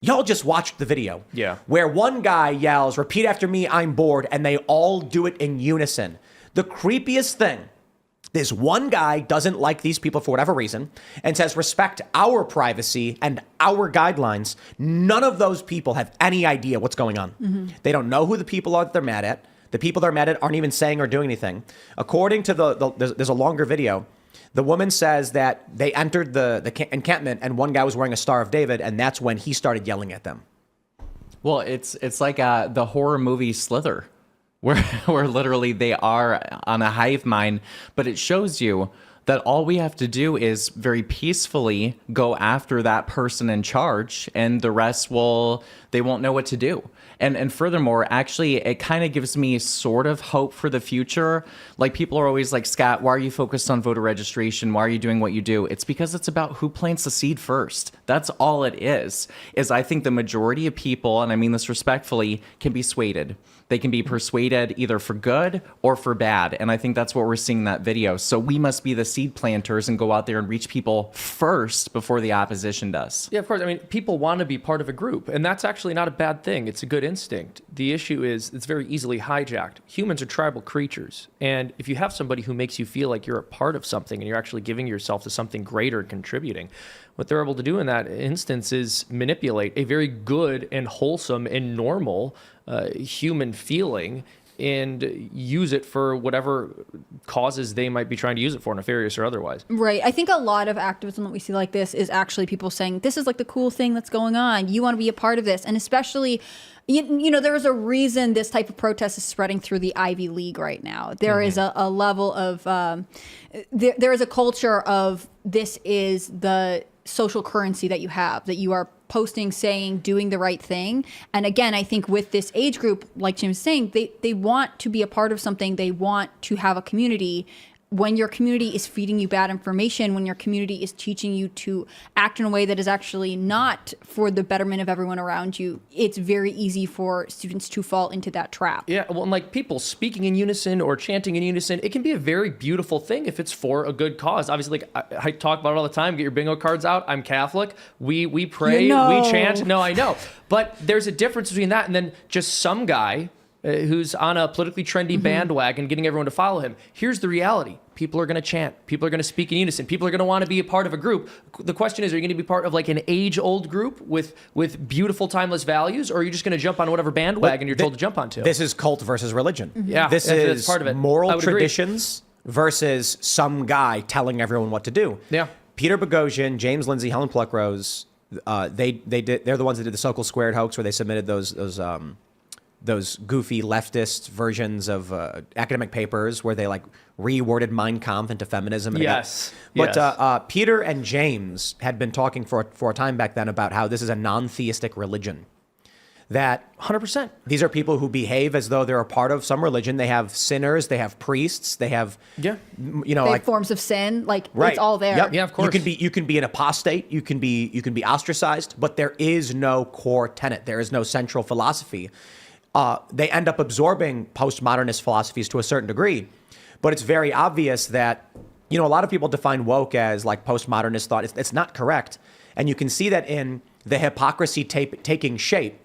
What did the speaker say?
Y'all just watched the video. Yeah. Where one guy yells, "Repeat after me, I'm bored," and they all do it in unison. The creepiest thing is one guy doesn't like these people for whatever reason and says, "Respect our privacy and our guidelines." None of those people have any idea what's going on. Mm-hmm. They don't know who the people are that they're mad at. The people they're mad at aren't even saying or doing anything. According to there's a longer video. The woman says that they entered the encampment and one guy was wearing a Star of David, and that's when he started yelling at them. Well, it's like the horror movie Slither, where literally they are on a hive mind, but it shows you that all we have to do is very peacefully go after that person in charge, and the rest they won't know what to do. And furthermore, actually, it kind of gives me sort of hope for the future. Like, people are always like, "Scott, why are you focused on voter registration? Why are you doing what you do?" It's because it's about who plants the seed first. That's all it is I think the majority of people, and I mean this respectfully, can be swayed. They can be persuaded either for good or for bad. And I think that's what we're seeing in that video. So we must be the seed planters and go out there and reach people first before the opposition does. Yeah, of course. I mean, people want to be part of a group, and that's actually not a bad thing. It's a good instinct. The issue is it's very easily hijacked. Humans are tribal creatures. And if you have somebody who makes you feel like you're a part of something and you're actually giving yourself to something greater and contributing, what they're able to do in that instance is manipulate a very good and wholesome and normal human feeling and use it for whatever causes they might be trying to use it for, nefarious or otherwise. Right. I think a lot of activism that we see like this is actually people saying, this is like the cool thing that's going on. You want to be a part of this. And especially, you know, there is a reason this type of protest is spreading through the Ivy League right now. There is a level of, there is a culture of this is the social currency that you have, that you are posting, saying, doing the right thing. And again, I think with this age group, like Jim's saying, they want to be a part of something. They want to have a community. When your community is feeding you bad information, when your community is teaching you to act in a way that is actually not for the betterment of everyone around you, it's very easy for students to fall into that trap. Yeah, well, and like people speaking in unison or chanting in unison, it can be a very beautiful thing if it's for a good cause. Obviously, like I talk about it all the time. Get your bingo cards out. I'm Catholic. We pray. We chant. No, I know. But there's a difference between that and then just some guy who's on a politically trendy bandwagon getting everyone to follow him. Here's the reality. People are going to chant. People are going to speak in unison. People are going to want to be a part of a group. The question is, are you going to be part of like an age-old group with beautiful, timeless values, or are you just going to jump on whatever bandwagon you're told to jump onto? This is cult versus religion. Yeah, this that's is part of it. moral traditions versus some guy telling everyone what to do. Yeah. Peter Boghossian, James Lindsay, Helen Pluckrose, they're the ones that did the Sokol Squared hoax, where they submitted those goofy leftist versions of academic papers where they like reworded Mein Kampf into feminism. And But Peter and James had been talking for a time back then about how this is a non-theistic religion. That 100%. These are people who behave as though they're a part of some religion. They have sinners, they have priests, they have they have forms of sin. Like it's all there. Yep. Yeah, of course. You can be an apostate. You can be ostracized. But there is no core tenet. There is no central philosophy. They end up absorbing postmodernist philosophies to a certain degree, but it's very obvious that, a lot of people define woke as like postmodernist thought. It's not correct. And you can see that in the hypocrisy taking shape